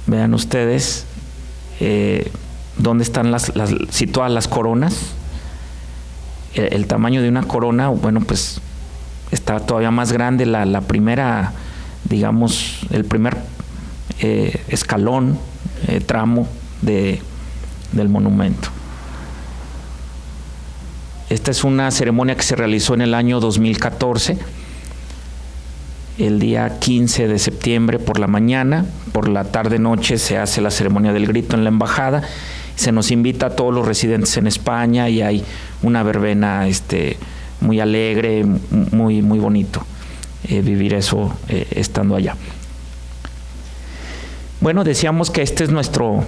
Vean ustedes dónde están situadas las coronas. El tamaño de una corona, bueno, pues está todavía más grande la primera, digamos, el primer escalón, tramo del monumento. Esta es una ceremonia que se realizó en el año 2014, el día 15 de septiembre por la mañana. Por la tarde-noche se hace la ceremonia del grito en la embajada. Se nos invita a todos los residentes en España y hay una verbena muy alegre, muy bonito vivir eso estando allá. Bueno, decíamos que este es nuestro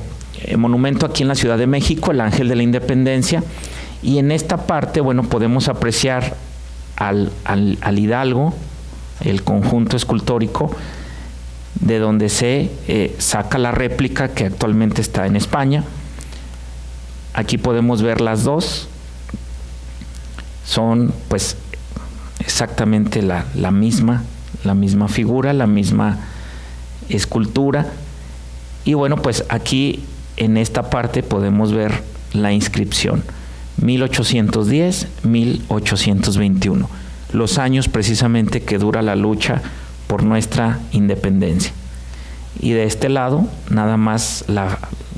monumento aquí en la Ciudad de México, el Ángel de la Independencia. Y en esta parte, bueno, podemos apreciar al Hidalgo, el conjunto escultórico, de donde se saca la réplica que actualmente está en España. Aquí podemos ver las dos. Son pues exactamente la misma figura, la misma escultura. Y bueno, pues aquí en esta parte podemos ver la inscripción. 1810-1821, los años precisamente que dura la lucha por nuestra independencia. Y de este lado, nada más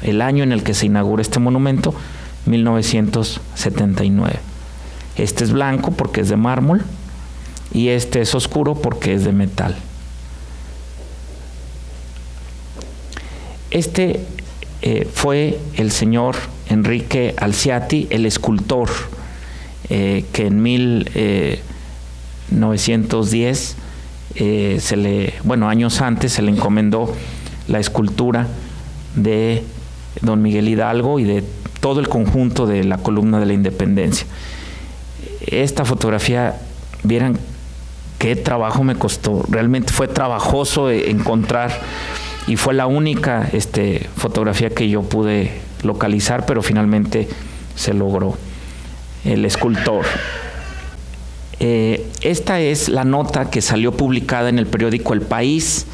el año en el que se inaugura este monumento, 1979. Este es blanco porque es de mármol y este es oscuro porque es de metal. Fue el señor Enrique Alciati, el escultor, que en 1910, años antes, se le encomendó la escultura de don Miguel Hidalgo y de todo el conjunto de la columna de la Independencia. Esta fotografía, vieran qué trabajo me costó, realmente fue trabajoso encontrar, y fue la única fotografía que yo pude localizar, pero finalmente se logró. El escultor. Esta es la nota que salió publicada en el periódico El País.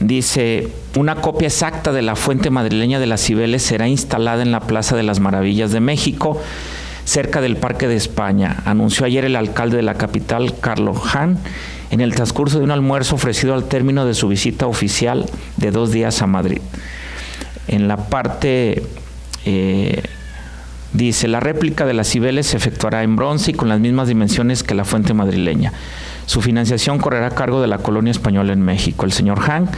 Dice: una copia exacta de la fuente madrileña de las Cibeles será instalada en la Plaza de las Maravillas de México. cerca del Parque de España, anunció ayer el alcalde de la capital, Carlos Hahn, en el transcurso de un almuerzo ofrecido al término de su visita oficial de 2 días a Madrid. En la parte dice, la réplica de las Cibeles se efectuará en bronce y con las mismas dimensiones que la fuente madrileña. Su financiación correrá a cargo de la colonia española en México. El señor Hahn,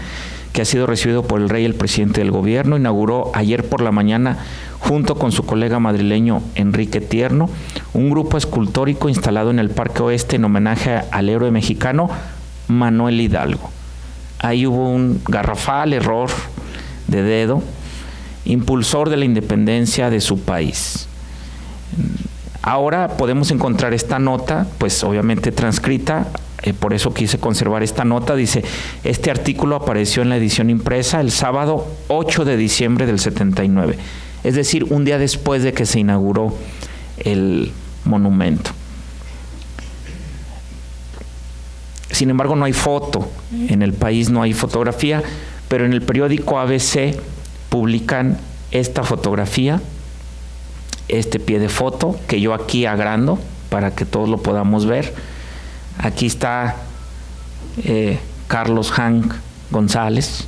que ha sido recibido por el rey y el presidente del gobierno, inauguró ayer por la mañana, junto con su colega madrileño Enrique Tierno, un grupo escultórico instalado en el Parque Oeste en homenaje al héroe mexicano Manuel Hidalgo. Ahí hubo un garrafal error de dedo, impulsor de la independencia de su país. Ahora podemos encontrar esta nota, pues obviamente transcrita, por eso quise conservar esta nota. Dice, este artículo apareció en la edición impresa el sábado 8 de diciembre del 79, es decir, un día después de que se inauguró el monumento. Sin embargo, no hay foto, en el país no hay fotografía, pero en el periódico ABC publican esta fotografía, este pie de foto, que yo aquí agrando para que todos lo podamos ver. Aquí está Carlos Hahn González,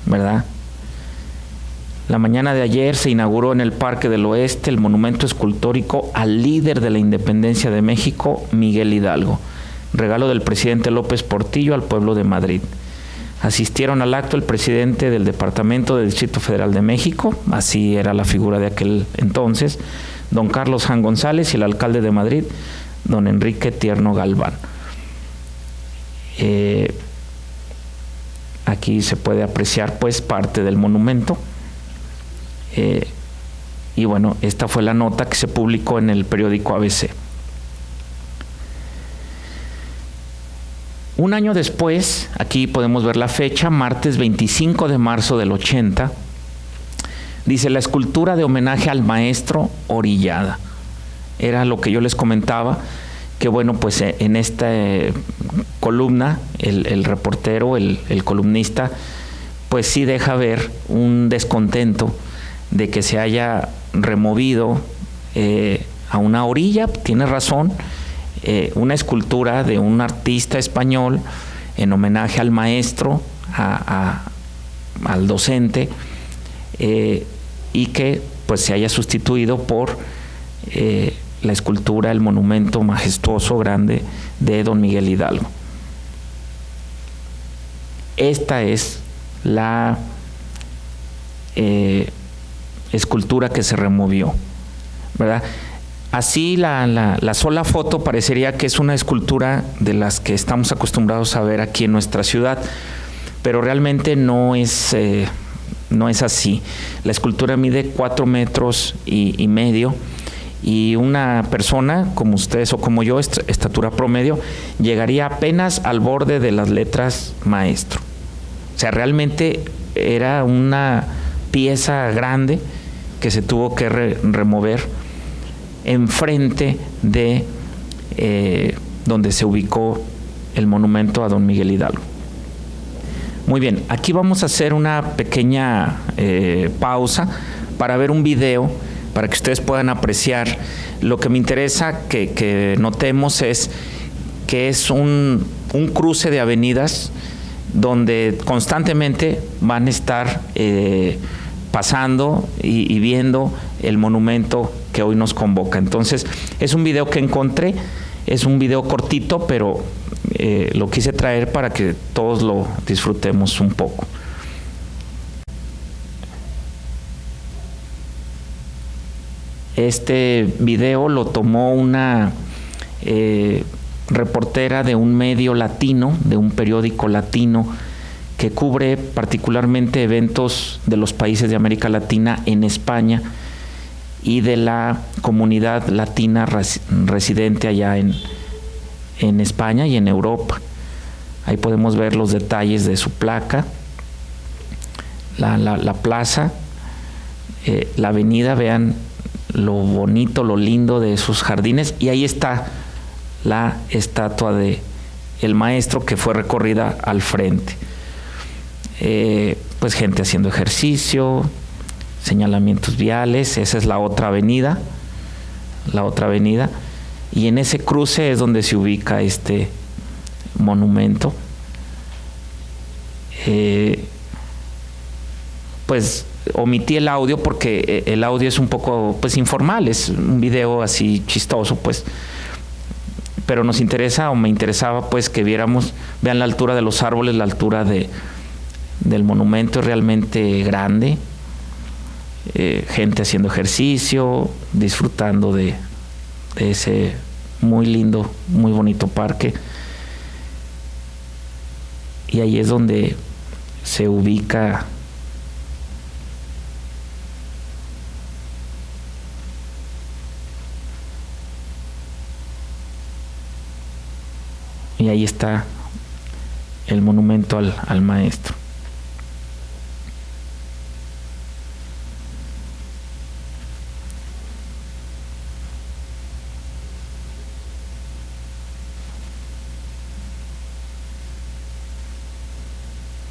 ¿verdad? La mañana de ayer se inauguró en el Parque del Oeste el monumento escultórico al líder de la independencia de México, Miguel Hidalgo, regalo del presidente López Portillo al pueblo de Madrid. Asistieron al acto el presidente del Departamento del Distrito Federal de México, así era la figura de aquel entonces, don Carlos Hahn González, y el alcalde de Madrid, don Enrique Tierno Galván. Aquí se puede apreciar pues parte del monumento. Y bueno, esta fue la nota que se publicó en el periódico ABC. Un año después, aquí podemos ver la fecha, martes 25 de marzo del 80, dice, la escultura de homenaje al maestro orillada. Era lo que yo les comentaba, que bueno, pues en esta columna, el reportero, el columnista, pues sí deja ver un descontento de que se haya removido a una orilla, tiene razón, una escultura de un artista español en homenaje al maestro, al docente, y que pues se haya sustituido por la escultura, el monumento majestuoso, grande de don Miguel Hidalgo. Esta es la escultura que se removió, ¿verdad? Así la sola foto parecería que es una escultura de las que estamos acostumbrados a ver aquí en nuestra ciudad, pero realmente no es así. La escultura mide 4 metros y medio, y una persona como ustedes o como yo, estatura promedio, llegaría apenas al borde de las letras maestro. O sea, realmente era una pieza grande que se tuvo que remover enfrente de donde se ubicó el monumento a don Miguel Hidalgo. Muy bien, aquí vamos a hacer una pequeña pausa para ver un video, para que ustedes puedan apreciar. Lo que me interesa que notemos es que es un cruce de avenidas donde constantemente van a estar pasando y viendo el monumento que hoy nos convoca. Entonces, es un video que encontré, es un video cortito, pero lo quise traer para que todos lo disfrutemos un poco. Este video lo tomó una reportera de un medio latino, de un periódico latino, que cubre particularmente eventos de los países de América Latina en España y de la comunidad latina residente allá en España y en Europa. Ahí podemos ver los detalles de su placa, la plaza, la avenida, vean lo bonito, lo lindo de sus jardines, y ahí está la estatua de el maestro que fue recorrida al frente. Pues gente haciendo ejercicio, señalamientos viales. Esa es la otra avenida, la otra avenida, y en ese cruce es donde se ubica este monumento. Pues omití el audio porque el audio es un poco pues informal, es un video así chistoso, pues, pero nos interesa, o me interesaba pues que vean la altura de los árboles, la altura del monumento es realmente grande, gente haciendo ejercicio, disfrutando de ese muy lindo, muy bonito parque, y ahí es donde se ubica y ahí está el monumento al maestro.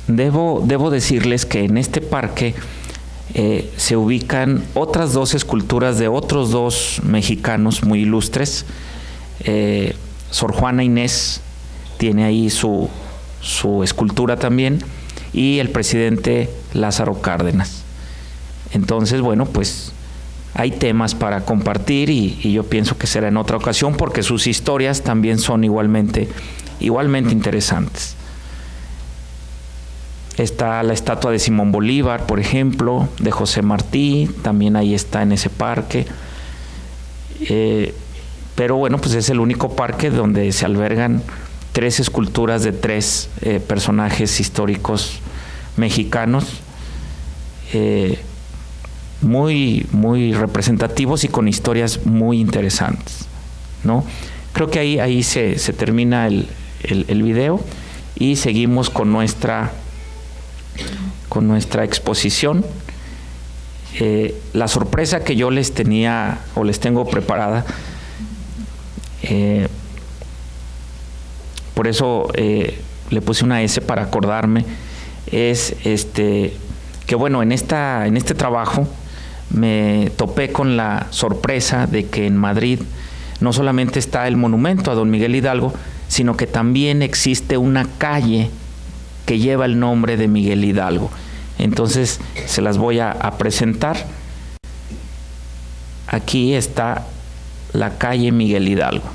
Debo decirles que en este parque se ubican otras 2 esculturas de otros 2 mexicanos muy ilustres. Sor Juana Inés tiene ahí su escultura también, y el presidente Lázaro Cárdenas. Entonces, bueno, pues hay temas para compartir y yo pienso que será en otra ocasión, porque sus historias también son igualmente interesantes. Está la estatua de Simón Bolívar, por ejemplo, de José Martí, también ahí está en ese parque. Pero bueno, pues es el único parque donde se albergan 3 esculturas de 3 personajes históricos mexicanos, muy representativos y con historias muy interesantes, ¿no? Creo que ahí se termina el video, y seguimos con nuestra exposición. La sorpresa que yo les tenía o les tengo preparada, por eso le puse una S para acordarme, es que bueno, en este trabajo me topé con la sorpresa de que en Madrid no solamente está el monumento a don Miguel Hidalgo, sino que también existe una calle que lleva el nombre de Miguel Hidalgo. Entonces se las voy a presentar. Aquí está la calle Miguel Hidalgo.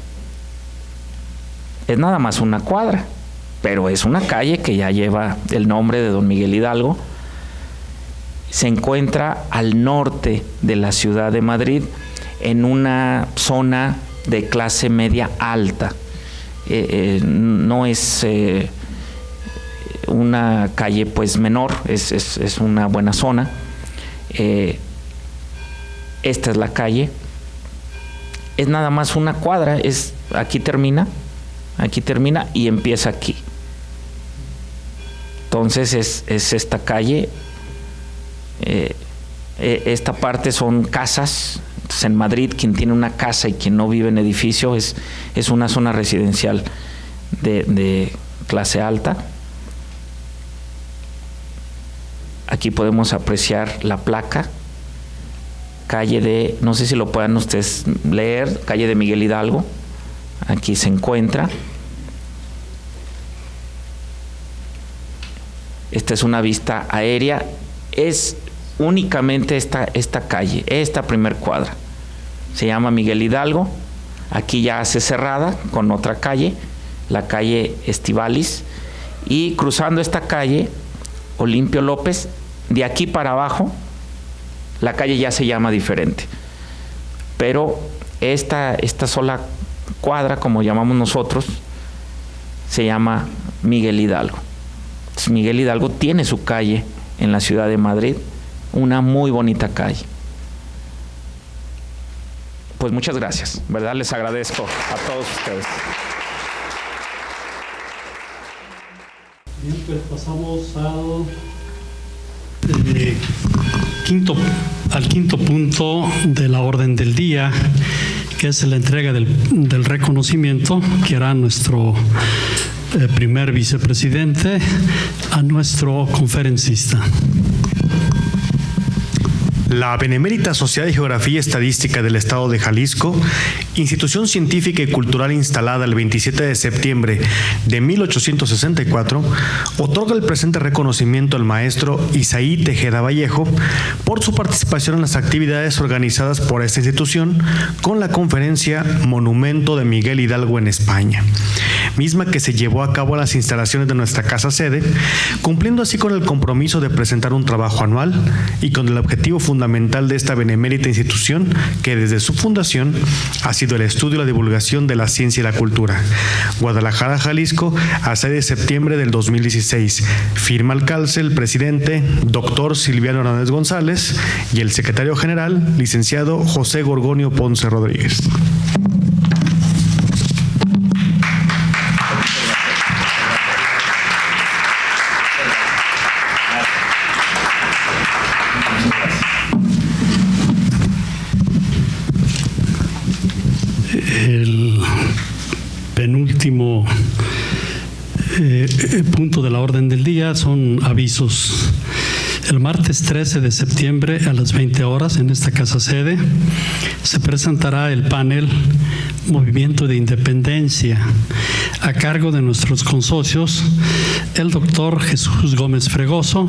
Es nada más una cuadra, pero es una calle que ya lleva el nombre de don Miguel Hidalgo. Se encuentra al norte de la ciudad de Madrid, en una zona de clase media alta. No es una calle pues menor, es una buena zona. Esta es la calle. Es nada más una cuadra, aquí termina y empieza aquí. Entonces es esta calle. Esta parte son casas. Entonces, en Madrid, quien tiene una casa y quien no vive en edificio es una zona residencial de clase alta. Aquí podemos apreciar la placa, calle de, no sé si lo puedan ustedes leer, calle de Miguel Hidalgo. Aquí se encuentra. Esta es una vista aérea. Es únicamente esta calle, esta primer cuadra. Se llama Miguel Hidalgo. Aquí ya hace cerrada con otra calle, la calle Estíbaliz. Y cruzando esta calle, Olimpio López, de aquí para abajo, la calle ya se llama diferente. Pero esta sola cuadra, como llamamos nosotros, se llama Miguel Hidalgo. Entonces, Miguel Hidalgo tiene su calle en la ciudad de Madrid, una muy bonita calle. Pues muchas gracias, ¿verdad? Les agradezco a todos ustedes.
Bien, pues pasamos al quinto punto de la orden del día, que es la entrega del reconocimiento que hará nuestro primer vicepresidente a nuestro conferencista.
La Benemérita Sociedad de Geografía y Estadística del Estado de Jalisco, institución científica y cultural instalada el 27 de septiembre de 1864, otorga el presente reconocimiento al maestro Isaí Tejeda Vallejo por su participación en las actividades organizadas por esta institución con la conferencia Monumento de Miguel Hidalgo en España, misma que se llevó a cabo en las instalaciones de nuestra casa sede, cumpliendo así con el compromiso de presentar un trabajo anual y con el objetivo fundamental de esta benemérita institución, que desde su fundación ha sido el estudio y la divulgación de la ciencia y la cultura. Guadalajara, Jalisco, a 6 de septiembre del 2016. Firma al calce el presidente, doctor Silviano Hernández González, y el secretario general, licenciado José Gorgonio Ponce Rodríguez.
El penúltimo punto de la orden del día son avisos. El martes 13 de septiembre a las 20 horas en esta casa sede se presentará el panel Movimiento de Independencia a cargo de nuestros consocios, el doctor Jesús Gómez Fregoso,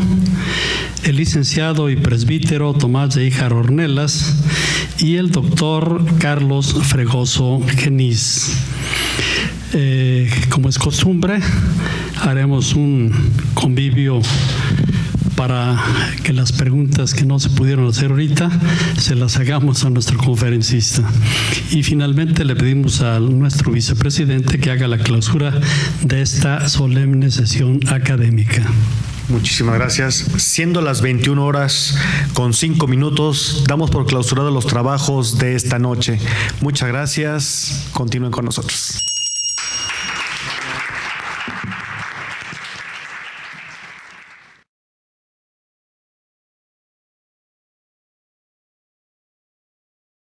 el licenciado y presbítero Tomás de Híjar Ornelas y el doctor Carlos Fregoso Genís. Como es costumbre, haremos un convivio para que las preguntas que no se pudieron hacer ahorita se las hagamos a nuestro conferencista. Y finalmente le pedimos a nuestro vicepresidente que haga la clausura de esta solemne sesión académica.
Muchísimas gracias. Siendo las 21 horas con 5 minutos, damos por clausurados los trabajos de esta noche. Muchas gracias. Continúen con nosotros.